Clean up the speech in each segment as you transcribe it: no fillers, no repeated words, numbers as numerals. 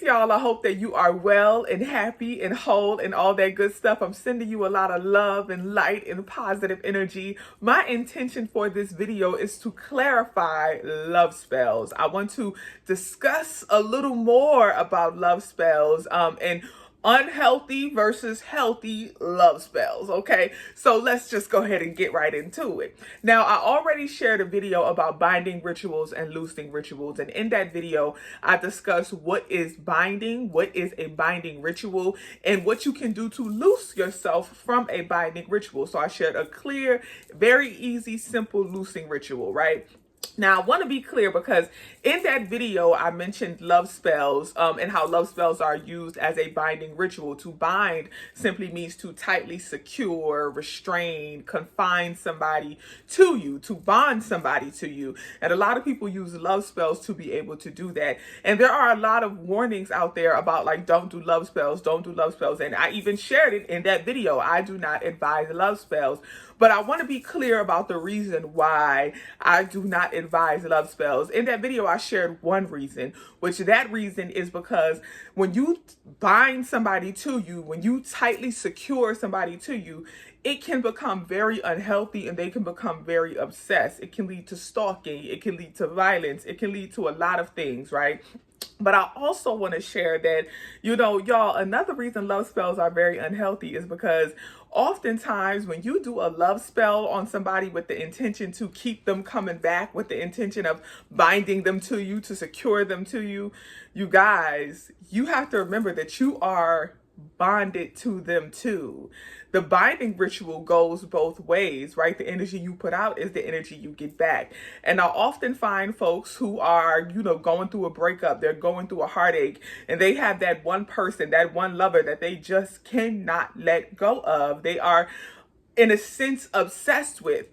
Peace, y'all. I hope that you are well and happy and whole and all that good stuff. I'm sending you a lot of love and light and positive energy. My intention for this video is to clarify love spells. I want to discuss a little more about love spells and unhealthy versus healthy love spells. Okay, so let's just go ahead and get right into it. Now, I already shared a video about binding rituals and loosing rituals, and in that video I discussed what is binding, what is a binding ritual, and what you can do to loose yourself from a binding ritual. So I shared a clear, very easy, simple loosing ritual, right? Now, I want to be clear because in that video, I mentioned love spells and how love spells are used as a binding ritual. To bind simply means to tightly secure, restrain, confine somebody to you, to bond somebody to you. And a lot of people use love spells to be able to do that. And there are a lot of warnings out there about like, don't do love spells, don't do love spells. And I even shared it in that video. I do not advise love spells. But I want to be clear about the reason why I do not advise love spells. In that video, I shared one reason, which that reason is because when you bind somebody to you, when you tightly secure somebody to you, it can become very unhealthy and they can become very obsessed. It can lead to stalking. It can lead to violence. It can lead to a lot of things, right? But I also want to share that, y'all, another reason love spells are very unhealthy is because oftentimes when you do a love spell on somebody with the intention to keep them coming back, with the intention of binding them to you, to secure them to you, you guys, you have to remember that you are bonded to them too. The binding ritual goes both ways, right? The energy you put out is the energy you get back. And I often find folks who are, going through a breakup, they're going through a heartache, and they have that one person, that one lover that they just cannot let go of. They are, in a sense, obsessed with.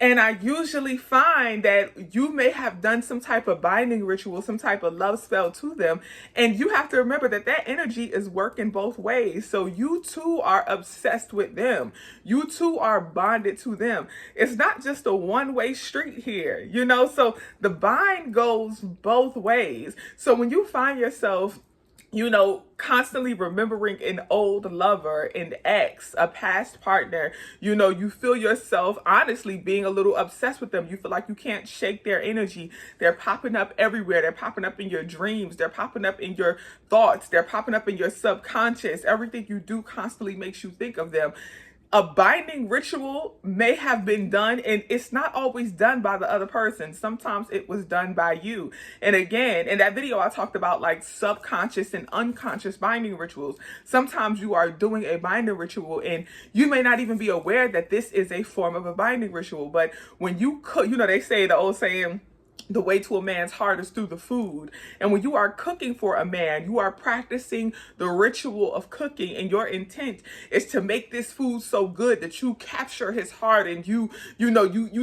And I usually find that you may have done some type of binding ritual, some type of love spell to them. And you have to remember that that energy is working both ways. So you too are obsessed with them. You too are bonded to them. It's not just a one-way street here, so the bind goes both ways. So when you find yourself constantly remembering an old lover, an ex, a past partner, you feel yourself honestly being a little obsessed with them. You feel like you can't shake their energy. They're popping up everywhere. They're popping up in your dreams. They're popping up in your thoughts. They're popping up in your subconscious. Everything you do constantly makes you think of them. A binding ritual may have been done, and it's not always done by the other person. Sometimes it was done by you. And again, in that video, I talked about like subconscious and unconscious binding rituals. Sometimes you are doing a binding ritual and you may not even be aware that this is a form of a binding ritual. But when you cook, they say the old saying, the way to a man's heart is through the food. And when you are cooking for a man, you are practicing the ritual of cooking, and your intent is to make this food so good that you capture his heart and you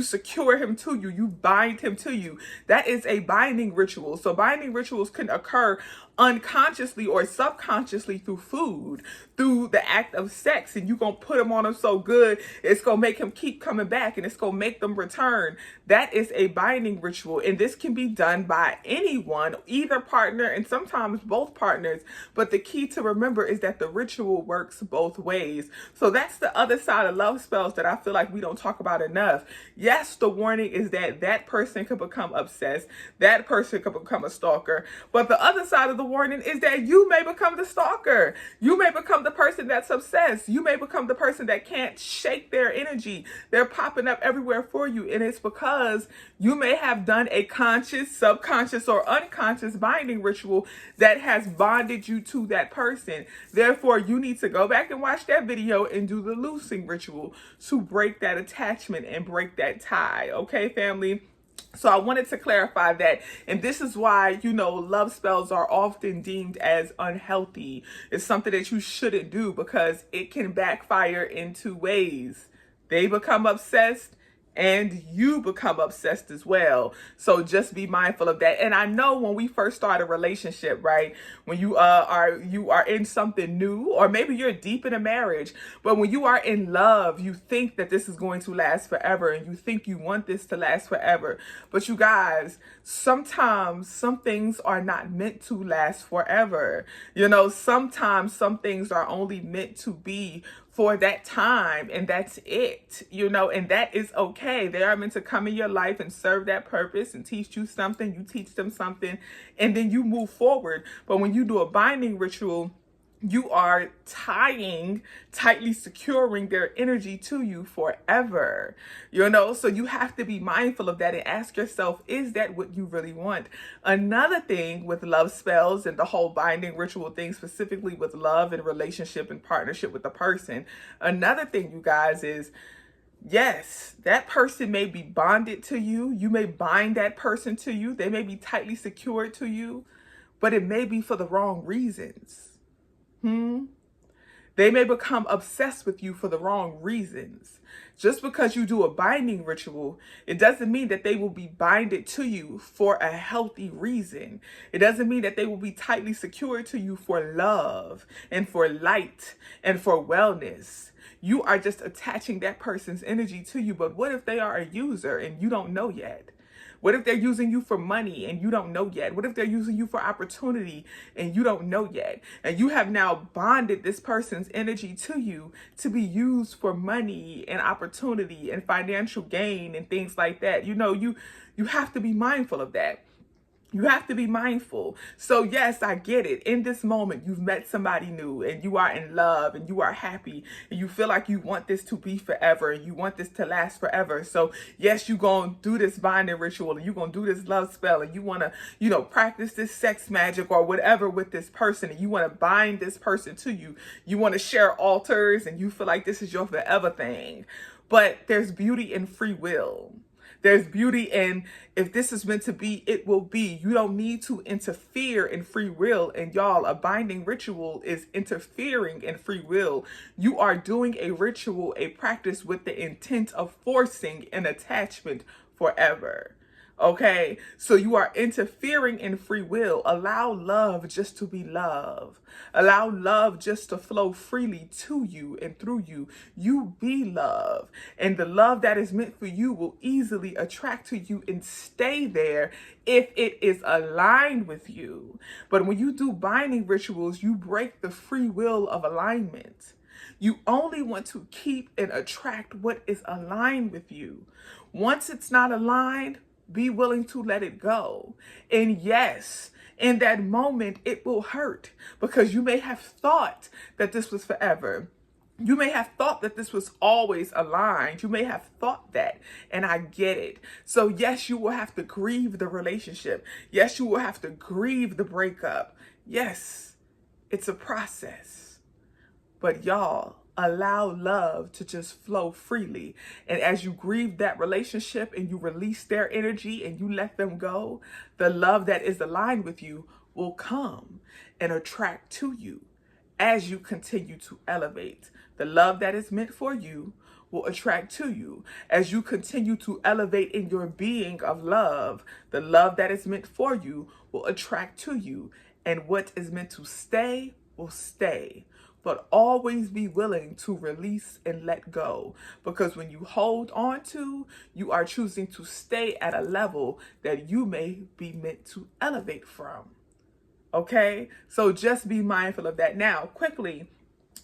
secure him to you, you bind him to you. That is a binding ritual. So binding rituals can occur unconsciously or subconsciously through food, through the act of sex, and you're gonna put him on him so good it's gonna make him keep coming back and it's gonna make them return. That is a binding ritual, and this can be done by anyone, either partner and sometimes both partners. But the key to remember is that the ritual works both ways. So that's the other side of love spells that I feel like we don't talk about enough. Yes, the warning is that that person could become obsessed, that person could become a stalker, but the other side of the warning is that you may become the stalker. You may become the person that's obsessed. You may become the person that can't shake their energy. They're popping up everywhere for you. And it's because you may have done a conscious, subconscious, or unconscious binding ritual that has bonded you to that person. Therefore, you need to go back and watch that video and do the loosing ritual to break that attachment and break that tie. Okay, family? So I wanted to clarify that. And this is why, love spells are often deemed as unhealthy. It's something that you shouldn't do because it can backfire in two ways. They become obsessed and you become obsessed as well. So just be mindful of that. And I know when we first start a relationship, right, when you are in something new, or maybe you're deep in a marriage, but when you are in love, you think that this is going to last forever, and you think you want this to last forever. But you guys, sometimes some things are not meant to last forever. You know, sometimes some things are only meant to be for that time, and that's it, you know, and that is okay. They are meant to come in your life and serve that purpose and teach you something, you teach them something, and then you move forward. But when you do a binding ritual, you are tightly securing their energy to you forever, you know? So you have to be mindful of that and ask yourself, is that what you really want? Another thing with love spells and the whole binding ritual thing, specifically with love and relationship and partnership with a person, another thing, you guys, is yes, that person may be bonded to you. You may bind that person to you. They may be tightly secured to you, but it may be for the wrong reasons. They may become obsessed with you for the wrong reasons. Just because you do a binding ritual, it doesn't mean that they will be binded to you for a healthy reason. It doesn't mean that they will be tightly secured to you for love and for light and for wellness. You are just attaching that person's energy to you. But what if they are a user and you don't know yet? What if they're using you for money and you don't know yet? What if they're using you for opportunity and you don't know yet? And you have now bonded this person's energy to you to be used for money and opportunity and financial gain and things like that. You know, you have to be mindful of that. You have to be mindful. So yes, I get it. In this moment, you've met somebody new and you are in love and you are happy and you feel like you want this to be forever and you want this to last forever. So yes, you're going to do this binding ritual and you're going to do this love spell and you want to, you know, practice this sex magic or whatever with this person, and you want to bind this person to you. You want to share altars and you feel like this is your forever thing. But there's beauty in free will. There's beauty in, if this is meant to be, it will be. You don't need to interfere in free will. And y'all, a binding ritual is interfering in free will. You are doing a ritual, a practice with the intent of forcing an attachment forever. Okay, so you are interfering in free will. Allow love just to be love. Allow love just to flow freely to you and through you. You be love. And the love that is meant for you will easily attract to you and stay there if it is aligned with you. But when you do binding rituals, you break the free will of alignment. You only want to keep and attract what is aligned with you. Once it's not aligned, be willing to let it go. And yes, in that moment, it will hurt because you may have thought that this was forever. You may have thought that this was always aligned. You may have thought that, and I get it. So yes, you will have to grieve the relationship. Yes, you will have to grieve the breakup. Yes, it's a process. But y'all, allow love to just flow freely. And as you grieve that relationship and you release their energy and you let them go, the love that is aligned with you will come and attract to you as you continue to elevate. The love that is meant for you will attract to you as you continue to elevate in your being of love. The love that is meant for you will attract to you, and what is meant to stay will stay. But always be willing to release and let go, because when you hold on to, you are choosing to stay at a level that you may be meant to elevate from. Okay, so just be mindful of that. Now, quickly,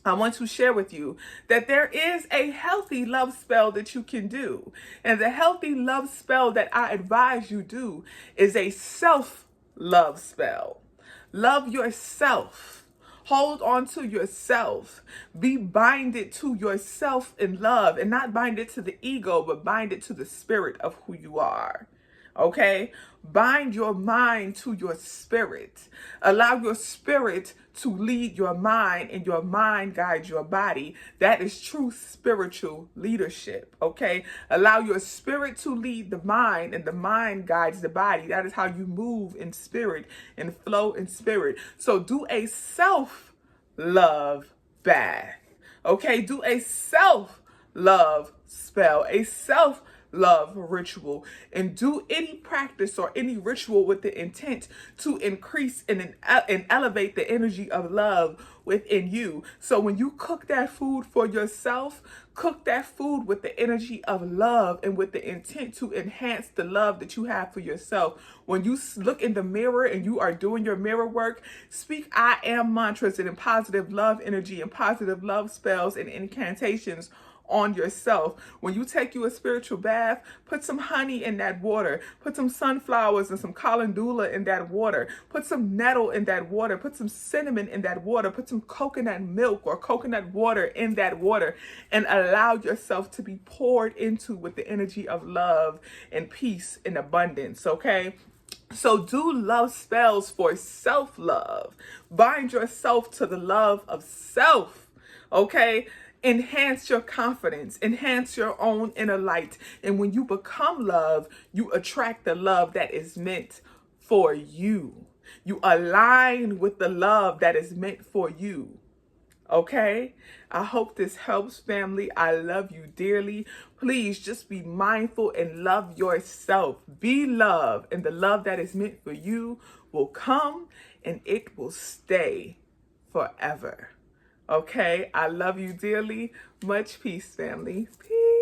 I want to share with you that there is a healthy love spell that you can do. And the healthy love spell that I advise you do is a self-love spell. Love yourself. Hold on to yourself. Be binded to yourself in love, and not binded to the ego, but binded to the spirit of who you are. Okay? Bind your mind to your spirit. Allow your spirit to lead your mind, and your mind guide your body. That is true spiritual leadership. Okay? Allow your spirit to lead the mind, and the mind guides the body. That is how you move in spirit and flow in spirit. So do a self-love bath. Okay? Do a self-love spell, a self love ritual, and do any practice or any ritual with the intent to increase and elevate the energy of love within you. So when you cook that food for yourself, cook that food with the energy of love and with the intent to enhance the love that you have for yourself. When you look in the mirror and you are doing your mirror work, speak I am mantras and positive love energy and positive love spells and incantations on yourself. When you take you a spiritual bath, put some honey in that water, put some sunflowers and some calendula in that water, put some nettle in that water, put some cinnamon in that water, put some coconut milk or coconut water in that water, and allow yourself to be poured into with the energy of love and peace and abundance, okay? So do love spells for self-love. Bind yourself to the love of self, okay? Enhance your confidence, enhance your own inner light. And when you become love, you attract the love that is meant for you. You align with the love that is meant for you. Okay? I hope this helps, family. I love you dearly. Please just be mindful and love yourself. Be love, and the love that is meant for you will come and it will stay forever. Okay? I love you dearly. Much peace, family. Peace.